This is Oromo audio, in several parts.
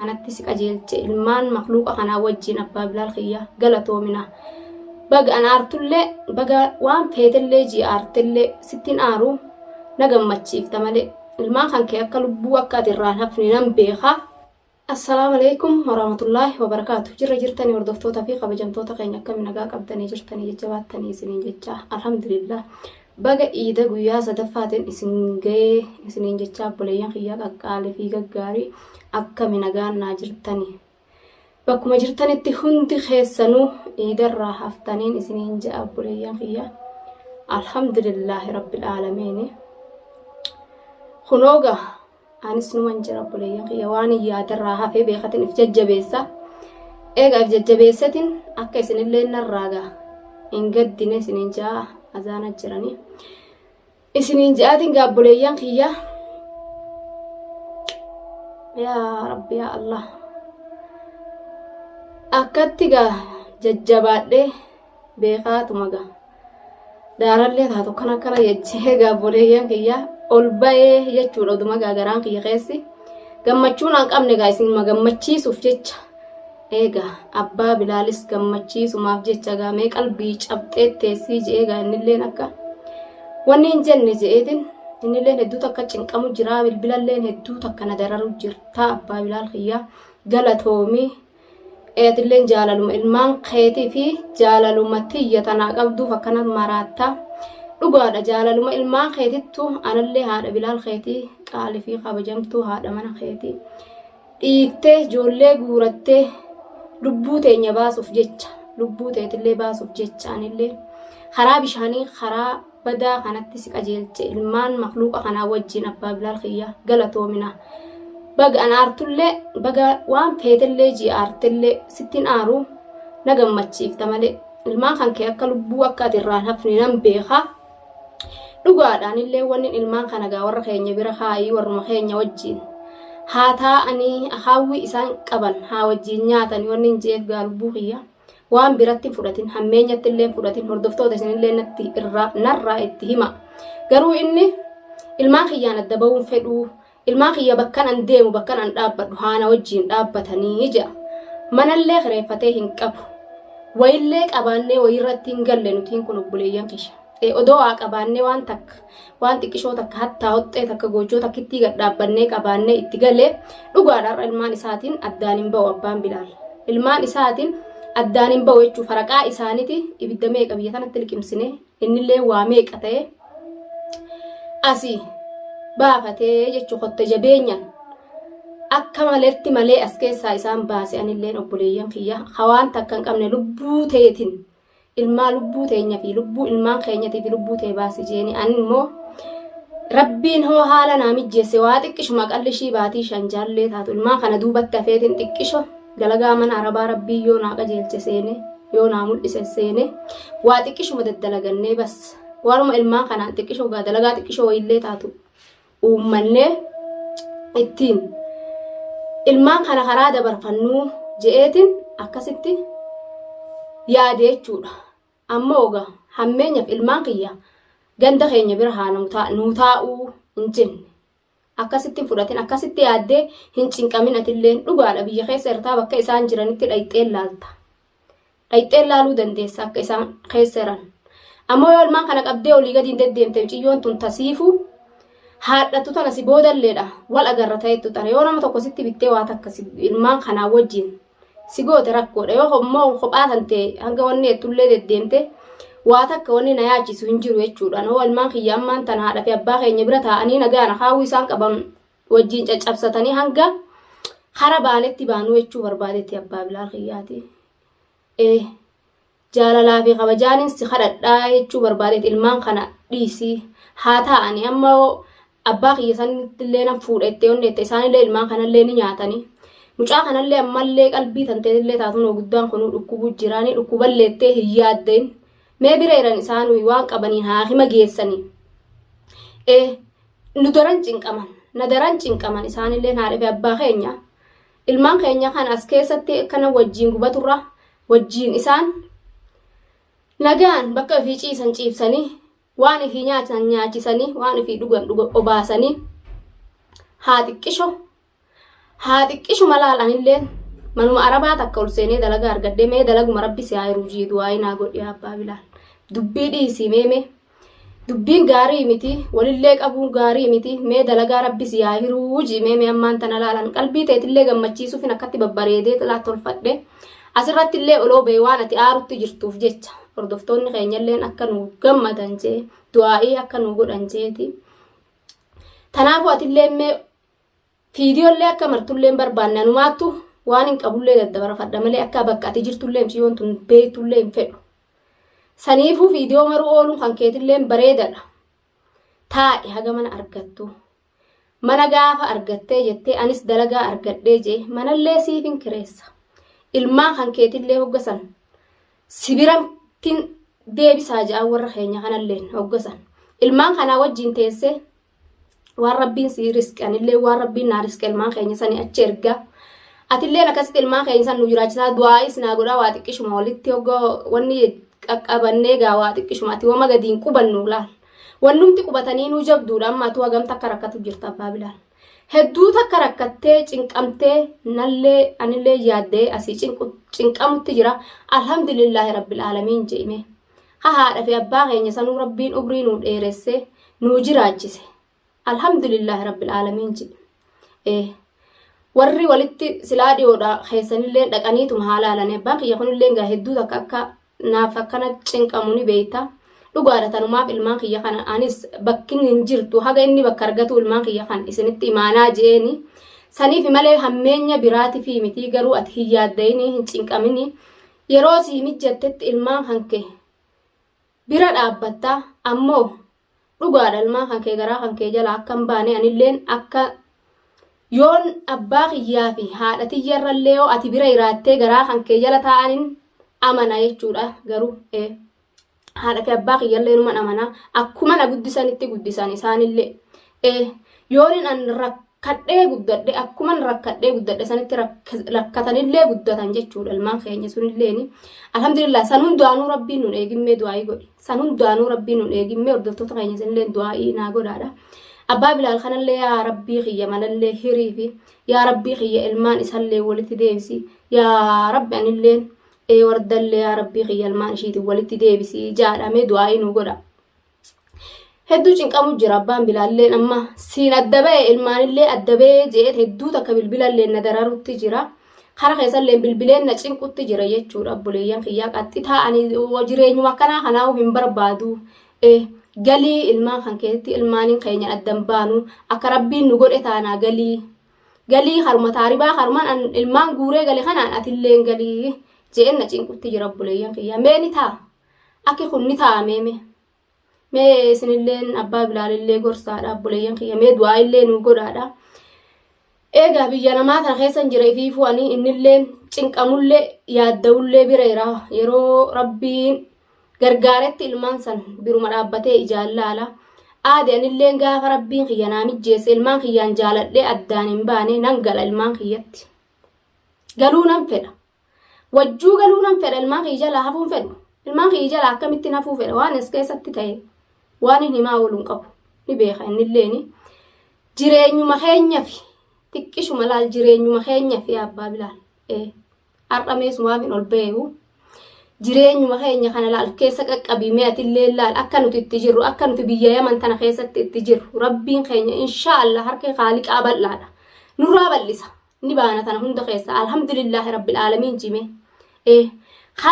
anatti si qajeelche ilmaan makhluuqa kanaa wajjin abbaa bilaal kiyya galatoomina baga an aartullee baga waan feetellee ji aartellee sittin aaru na gammachiifta malee ilmaan kan kee akka lubbuu akka ati irraan hafne nan beeka. Assalamu alaikum warahmatullahi wabarakatuh. Jirtanii hordoftoota fi kabajamtoota keenya akkamiin nagaa qabdanii jirtanii jajjabaatanii isiniin jecha alhamdulillah baga iida guyyaa sadaffaatiin isin ga'ee isiniin jecha obboleeyyan kiyyaa qaqqaalee fi gaggaarii akkamiin nagaan naa jirtanii bakkuma jirtanitti hundi keessanuu iidarraa haftaniin isiniin ja'a obboleeyyan kiyyaa alhamdulillahi rabbil aalamiin. Kunooga anis numan jira obboleeyyan kiyya waan yaadarraa hafee beekatin if jajjabeessa eega if jajjabeessatin akka isinillee narraaga hin gaddine isiniin ja'a azaana jiranii isiniin ja'aatiin gaa obboleeyyan kiyya yaa rabbi yaa Allah akkatti gaa jajjabaadhee beekaatuma gaa daarallee taatu kana jechee gaa obboleeyyan kiyya ol ba'ee jechuudha oduma gaagaraan kiyya keessi gammachuun aan qabne gaa isin gammachiisuuf jecha eega abbaa bilaalis gammachiisumaaf jecha gaa mee qalbii cabxee teessii je'ee gaa innilleen akka wanni hin jenne je'eetin innilleen hedduu takka cinqamu jira bilbilalleen hedduu takka na dararu jirta abbaa bilaal kiyya galatoomii eetilleen jaalaluma ilmaan keetii fi jaalaluma tiyya tanaa qabduuf akkana maraattaa dhugaadha jaalaluma ilmaan keetittu anallee haadha bilaal keetii qaalii fi kabajamtuu haadha mana keetii dhiiftee ijoollee guurattee lubbuu teenya baasuuf jecha lubbuu teetillee baasuuf jecha anillee karaa bishaanii karaa badaa kanatti si qajeelche ilmaan makhluuqa kanaa wajjin abbaa bilaal kiyya galatoomina baga an aartullee baga waan feetellee ji aartellee sittin aaru na gammachiifta malee ilmaan kan kee akka lubbuu akka ati irraan hafne nan beeka. Dhugaadhaan illee wanni ilmaan kana gaa warra keenya bira haayii warruma keenya wajjin haa taa'anii hawwi isaan qaban haa wajjin nyaatanii wanni hin jeef gaa lubbuu kiyya waan biratti fudhatin hammeenyatti illee fudhatin hordoftoota isinillee natti narraa itti hima garuu inni ilmaan kiyyaan adda ba'uun fedhuu ilmaan kiyya bakkan an deemu bakkan an dhaabbadhu haana wajjin dhaabbatanii jedha manallee kireeffatee hin qabu wayillee qabaannee wayirratti hin galle nutiin kun obboleeyyan kiyya. Odoo waa qabaannee waan takka waan xiqqishoo takka hattaa hoxxee takka goojoo takkitti gad dhaabbannee qabaannee itti galee dhugaadhaan ilmaan isaatiin addaan hin ba'u abbaan bilaal ilmaan isaatiin addaan hin ba'u jechuun faraqaa isaaniiti ibidda meeqa biyya kanatti liqimsine innillee waa meeqa ta'e asii baafatee jechuun qotte jabeenyaan akka maleetti malee as keessaa isaan baase anilleen obboleeyyan kiyya hawaan takka hin qabne lubbuu teetiin. Ilmaa lubbuu teenya fi lubbuu ilmaan keenyatii fi lubbuu tee baasi jeeni ani immoo rabbiin hoo haala naa mijjeesse waa xiqqishuma qallishii baatii shan jaallee taatu ilmaan kana duubatti hafeetiin xiqqisho dalagaa mana arabaa rabbii yoo naa qajeelche seene yoo naa mul'ise seene waa xiqqishuma daddalagannee bas waanuma ilmaan kanaan xiqqishoo gaa dalagaa xiqqishoo wayillee taatu uummannee ittiin ilmaan kana karaa dabarfannuu je'eetiin akkasitti yaade jechuudha ammoo oga hammeenyaaf ilmaan kiyya ganda keenya bira haa nuu taa'uu hin jenne akkasitti fudhatin akkasitti yaaddee hin cinqamin atilleen dhugaadha biyya keessa irtaa bakka isaan jiranitti dhayxeen laalta dhayxeen laaluu dandeessa akka isaan keessa jiran ammoo yoo ilmaan kana qabdee olii gadi hin deddeemte ciyyoon tun tasiifu haadhatu tana si boodalleedha wal agarra ta'ettu tana yoo nama tokko sitti bittee waa takka ilmaan kanaa wajjin sigoota rakkoodha yoo immoo kophaa tante hanga wanni ettullee deddeemte waa takka wanni na yaachisu hin jiru jechuudha noo ilmaan kiyya ammaan tana haadha fi abbaa keenya bira taa'anii nagaana haawwi isaan qaban wajjin caccabsatanii hanga hara baanetti baanuu jechuu barbaadetti abbaa bilaal kiyyaati jaalalaa fi kabajaanin si kadhadhaa jechuu barbaadetti ilmaan kana dhiisii haa taa'anii amma abbaa kiyya sanitti illee nan fuudhette onneette isaanillee ilmaan kanallee ni nyaatanii mucaa kanallee ammallee qalbii tanteellee taatuun guddaan kun dhukkubu jiraanii dhukkuballeettee hin yaaddeen mee bireeran isaanii waan qabaniin haakima geessanii nu daran cinqaman isaanillee haadha fi abbaa keenya ilmaan keenya kan as keessatti kana wajjiin gubaturra wajjiin isaan nagaan bakka ofii ciisan ciibsanii waan ofii nyaatan nyaachisanii waan ofii dhugan obaasanii haa xiqqisho haatiqqishu malaal anilleen manuma arabaa takka ol seenee dalagaa argadde mee dalaguma rabbi si haa ruujii du'aa inaa godhi abbaa bilaal dubbii dhiisii meeme dubbiin gaarii miti walillee qabuun gaarii miti mee dalagaa rabbi si haa ruujii meeme ammaan tana laalan qalbii teetillee gammachiisuufin akkatti babbareedee laa tolfadhe asirratti illee oloo bee waan ati aarutti jirtuuf jecha hordoftoonni keenyalleen akka nu gammadan jee du'aa'ii akka nu godhan jeeti tanaafu atillee mee fiidiyoolee akka martullee barbaanna numaattu waan hin qabullee daddabarfadha malee akka bakka ati jirtullee msiyoon tun beetullee hin fedhu saniifuu fiidiyoo maruu ooluun kan keetillee bareedadha taa'e haga mana argattu mana gaafa argattee jettee anis dalagaa argadhee jee manallee siifin kireessa ilmaan kan keetillee hoggasan sibirantiin deebisaa ja'a warra keenya kanallee hoggasan ilmaan kanaa wajjin teessee waan rabbiin si riskanillee waan rabbiin naa riska ilmaan keenya sanii achi ergaa atillee akkasitti ilmaan keenya san nu jiraachisaa du'aa'is naa godhaa waa xiqqishuma walitti hoggaa wanni qaqqabannee gaa waa xiqqishuma ati wama gadiin qubannu laal wannumti qubatanii nu jabduudha amma atu hagam takka rakkatu jirta abbaa bilaal hedduu takka rakkattee cinqamtee nallee anillee yaaddee asii cinqamutti jira alhamdulillaahi rabbil aalamiin je'ime haadha fi abbaa keenya sanuu rabbiin umrii nu dheeressee nu jiraachise alhamdulillah rabbil alamin ji warri walitti silaa dhiyoodha keessanillee dhaqaniituma haalaalanii abbaan kiyya kunillee gaa hedduu takka akka naaf akkana cinqamuni beeyta dhugaadha tanumaaf ilmaan kiyya kana anis bakkin hin jirtu haga inni bakka argatu ilmaan kiyya kan isinitti imaanaa jeeni saniif malee hammeenya biraati fi miti garuu ati hin yaaddayini hin cinqamini yeroo si mijjattetti ilmaan hanke bira dhaabbatta ammoo dhugaadha ilmaan hankee garaa hankee jala akka hin baane anilleen akka yoon abbaa kiyyaa fi haadha tiyyarrallee yoo ati bira iraattee garaa hankee jala taa'anin amana jechuudha garuu haadha fi abbaa kiyyallee numan amana akkuma na guddisanitti guddisan isaanillee yoon an rakkadhee guddadhe akkuma rakkadhee guddadhe sanitti rakkatanillee guddatan jechuudha ilmaan keenya sunilleeni alhamdulillah san hundaanuu rabbiin nun eegimmee du'aa'ii godhi san hundaanuu rabbiin nun eegimmee hordoftoota keenya sanillee du'aa'ii naa godhaadha abbaa bilaal kanallee yaa rabbii kiyya manallee hirii fi yaa rabbii kiyya ilmaan isallee walitti deebisi yaa rabbi anilleen wardallee yaa rabbii kiyya ilmaan ishiitiin walitti deebisi jaadhamee du'aa'ii nu godha hedduu cinqamu jira abbaan bilaalleen amma siin adda ba'e ilmaanillee adda ba'ee jeet hedduu takka bilbilallee na dararutti jira kara keessallee bilbileen na cinqutti jira jechuudha obboleeyyan kiyyaa qaxxi taa'anii jireenyuma akkanaa kanaa hin barbaadu galii ilmaan kan keessatti ilmaaniin keenya addan baanu akka rabbiin nu godhe taanaa galii haruma taaribaa harumaan ilmaan guuree galee kanaan atilleen galii jeen na cinqutti jira obboleeyyan kiyyaa mee ni ta'a akki kun ni ta'a mee isinilleen abbaa bilaalillee gorsaadha obboleeyyan kiyya mee du'aa'illee nu godhaadha eegaa biyya namaa kana keessan jira ifii fu'anii innilleen cinqamullee yaadda'ullee bireera yeroo rabbiin gargaaretti ilmaan san biruma dhaabbatee ijaallaala aade anilleen gaafa rabbiin kiyya naa mijjeesse ilmaan kiyyaan jaaladhee addaan hin baane nan gala ilmaan kiyyatti galuu nan fedha wajjuu galuu nan fedha ilmaan kiyya jalaa hafuun fedhu ilmaan kiyya jalaa akkamittiin hafuu fedha waan as keessatti ta'e waan hin himaa ooluun qabu ni beeka innilleeni jireenyuma keenya fi xiqqishuma laal jireenyuma keenya fi abbaa bilaal har'ameesumaaf hin ol ba'eehu jireenyuma keenya kana laal keessa qaqqabimee atillee laal akka nuti itti jirru akka nuti biyya yaman tana keessatti itti jirru rabbiin keenya inshaallah harka qaaliqaa bal'aadha nurraa bal'isa ni baana tana hunda keessa alhamdulillah rabbil aalamiin jime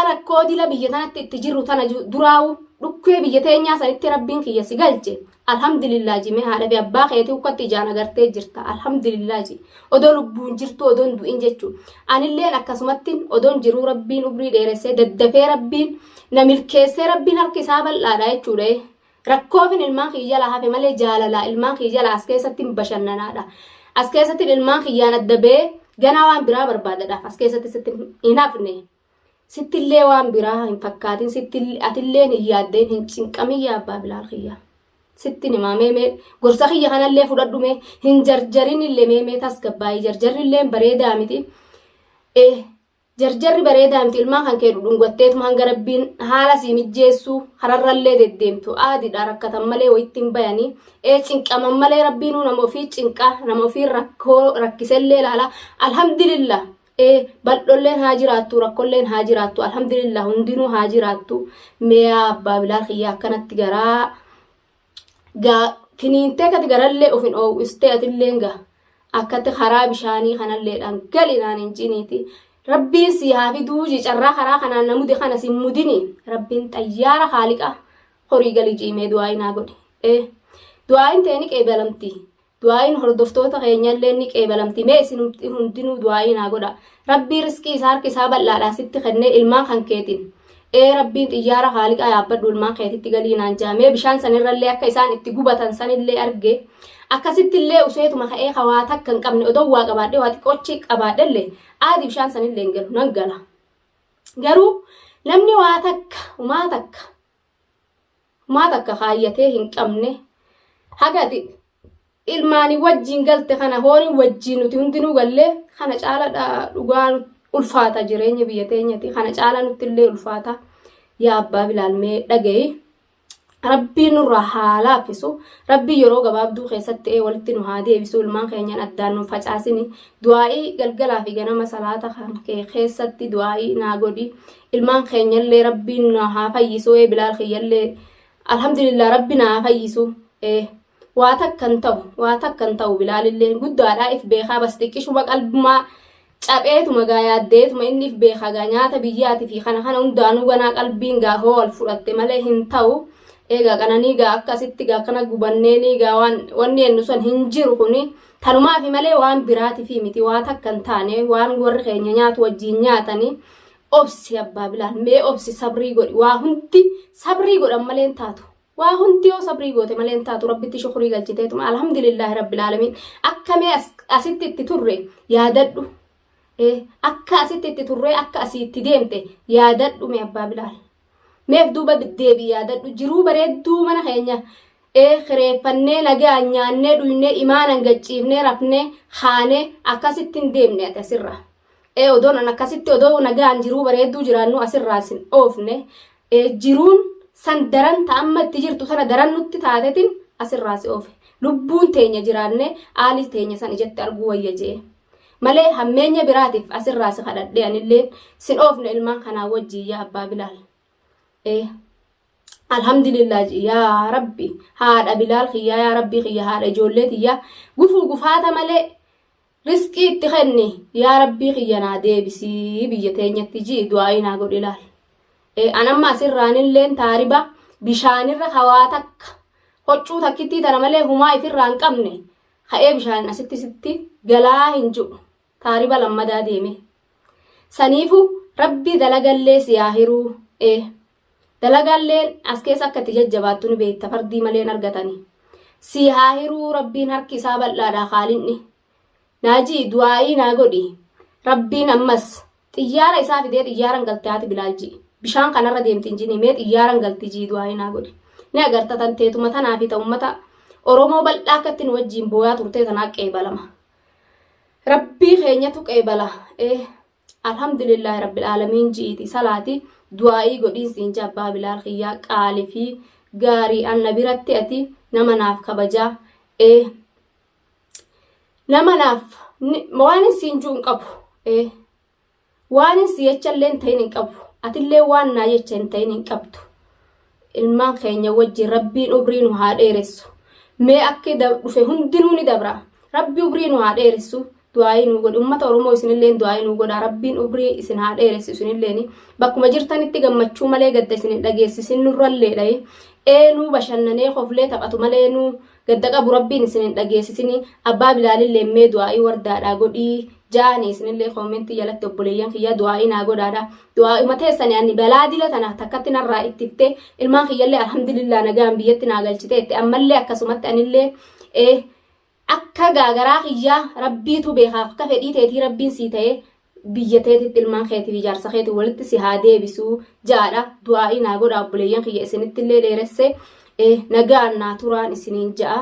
rakkoo dila biyya tanatti itti jirru tana duraawu dhukkee biyya teenyaa sanitti rabbiin kiyya si galche alhamdulillah jime haadha fi abbaa keetii ukkatti ijaan agartee jirta alhamdulillah ji odoo lubbuun jirtu odoon du'in jechuu anilleen akkasumatti odoon jiruu rabbiin umrii dheeressee daddafee rabbiin na milkeessee rabbiin harki isaa bal'aadha jechuudha rakkoofin ilmaan kiyya jala hafe malee jaalalaa ilmaan kiyya jala as keessatti bashannanaadha as keessatti ilmaan kiyyaan adda ba'ee ganaa waan biraa barbaadadhaaf as keessatti sitti hin hafne sittillee waan biraa hin fakkaatin atilleen hin yaaddeen hin cinqamin yaa abbaa bilaal kiyya sitti nima meemee gorsa kiyya kanallee fudhadhume hin jarjarin illee meemee tasgabbaayii jarjarri illee bareedaa miti jarjarri bareedaa miti ilmaan kan kee dhudhungatteetuma hanga rabbiin haala sii mijjeessu hararrallee deddeemtu aadiidha rakkatan malee wayittiin bayanii cinqaman malee rabbiinuu nama ofii cinqa nama ofii rakkisellee ilaala alhamdulillah bal'olleen haa jiraattu rakkolleen haa jiraattu alhamdulillah hundinuu haa jiraattu mee abbaa bilaal kiyyaa akkanatti garaa kiniintee kati garallee ofin oowwistee atilleen akkatti karaa bishaanii kanalleedhaan galinaan hin ciniiti rabbiin si haafi duuji carraa karaa kanaan namude kana si mudini rabbiin xayyaara haaliqa horii galii ciimee du'aa inaa godhe du'aayin ta'e ni qeebalamti du'aayin hordoftoota keenyallee ni qeebalamti mee isin hundinuu du'aa inaa godha rabbii riskii isaa harki isaa bal'aadhaa sitti kennee ilmaan kan keetiin rabbiin xiyyaara haaliqa yaabbadhu ilmaan keetitti galiinaan jaamee bishaan sanirrallee akka isaan itti gubatan sanillee arge akkasittillee useetuma ka'ee hawaa takka hin qabne odoo waa qabaadhee waa xiqqoochi qabaadhellee aadi bishaan sanillee hin galu nan gala garuu namni waa takka umaa takka kaayyatee hin qabne hagati ilmaanii wajjiin galte kana hooni wajjiin nuti hundinuu gallee kana caaladha dhugaan ulfaata jireenya biyya teenyati kana caala nuttillee ulfaata yaa abbaa bilaal mee dhaga'i rabbiin nurraa haa laaffisu rabbii yeroo gabaabduu keessatti walitti nu haa deebisu ilmaan keenyan addaan nu facaasini du'aa'ii galgalaa fi ganama salaata kan keessatti du'aa'ii naa godhi ilmaan keenyallee rabbiin nu haa fayyisu bilaal kiyyallee alhamdulillah rabbi naa fayyisu waa takkan ta'u bilaalillee guddaadhaa if beekaa bas xiqqishuma qalbumaa capheetuma gaa yaaddeetuma inni if beekaa gaa nyaata biyyaati fi kana hundaanuu ganaa qalbiin gaa hool fudhatte malee hin ta'u qananii gaa akkasitti gaa kana gubanneenii gaa wanni ennu sun hin jiru kuni tanumaafi malee waan biraati fi miti waa takkan taane waan warri keenya nyaatu wajjiin nyaatanii obsi abbaa bilaal mee obsi sabrii godhi waa hundi sabrii godhan malee taatu waa hundi yoo sabrii goote malee taatu rabbitti shukrii galchiteetuma alhamdulillahi rabbil aalamiin akka mee asitti itti turre yaadadhu akka asitti itti turre akka asitti deemte yaadadhu mee abbaa bilaal meef duuba deebii yaadadhu jiruu bareedduu mana keenya kireeffannee nagaa nyaannee dhuynee imaanan gachiifnee rafnee haanee akkasitti hin deemne ati asirra odoon an akkasitti odoo nagaan jiruu bareedduu jiraannu asirraa sin oofne jiruun san daran ta'amma itti jirtu sana daran nutti taatetin asirraa si oofe lubbuun teenya jiraanne aalii teenya san ijatti arguu wayya jee malee hammeenya biraatiif asirraa si kadhadhee anillee sin oofne ilmaan kanaa wajjii yaa abbaa bilaal alhamdulillah yaa rabbi haadha bilaal kiyyaa yaa rabbii kiyya haadha ijoollee tiyyaa gufuu gufaata malee riskii itti kenni yaa rabbii kiyya naa deebisii biyya teenyatti jii du'aa'ii naa godhi ilaal anamma asirraanilleen taariba bishaanirra hawaa takka hoccuu takkittii tana malee humaa ifirraa hin qabne ka'ee bishaan asitti galaa hin jiru taariba lammadaa deeme saniifu rabbi dalagallee siyaahiruu dalagalleen as keessa akka itti jajjabaattu ni beekta fardii malee argatanii siyaahiruu rabbiin harki isaa bal'aadhaa haalinni naajii du'aa'ii naa godhi rabbiin ammas xiyyaara isaa fidee xiyyaaran galtaati bilaalji bishaan kanarra deemti injini mee xiyyaaran galti jii du'aa'ii naa godhi ni agartatan teetuma tanaa fi ta'ummata oromoo bal'aa akkatti nu wajjiin booyaa turtee tanaa qeebalama rabbii keenyatu qeebala alhamdulillahi rabbil aalamiin ji'iti salaati du'aa'ii godhiinsiin abbaa bilaal kiyyaa qaalii fi gaarii anna biratti ati nama naaf kabajaa nama naaf waan isiin juu hin qabu waan isi jechallee hin ta'in hin qabu atillee waan naa jecha hin ta'in hin qabdu ilmaan keenya wajjin rabbiin ubrii nu haa dheeressu mee akka dhufe hundinuu ni dabra rabbi ubrii nu haa dheeressu du'aa'ii nu godhi ummata oromoo isinillee du'aa'ii nu godha rabbiin ubrii isin haa dheeressu isinillee bakkuma jirtanitti gammachuu malee gadda isin dhageessisin nurrallee dhaye nu bashannanee qoflee taphatu malee nu gadda qabu rabbiin isin dhageessisin abbaa bilaalillee mee du'aa'ii wardaadhaa godhii jaani isinillee koomentii jalatti obboleeyyan kiyyaa du'aa'ii naa godhaadha du'aa'ii mateessani ani balaa dila tana takkatti narraa ittifte ilmaan kiyyallee alhamdulillah nagaan biyyatti naa galchiteetti ammallee akkasumatti anillee akka gaagaraa kiyyaa rabbiitu beekaa akka fedhii teetii rabbiin sii ta'ee biyya teetitti ilmaan keetii fi jaarsa keetii walitti si haa deebisuu jaadha du'aa'ii naa godha obboleeyyan kiyya isinittillee dheeresse nagaan naa turaan isiniin ja'a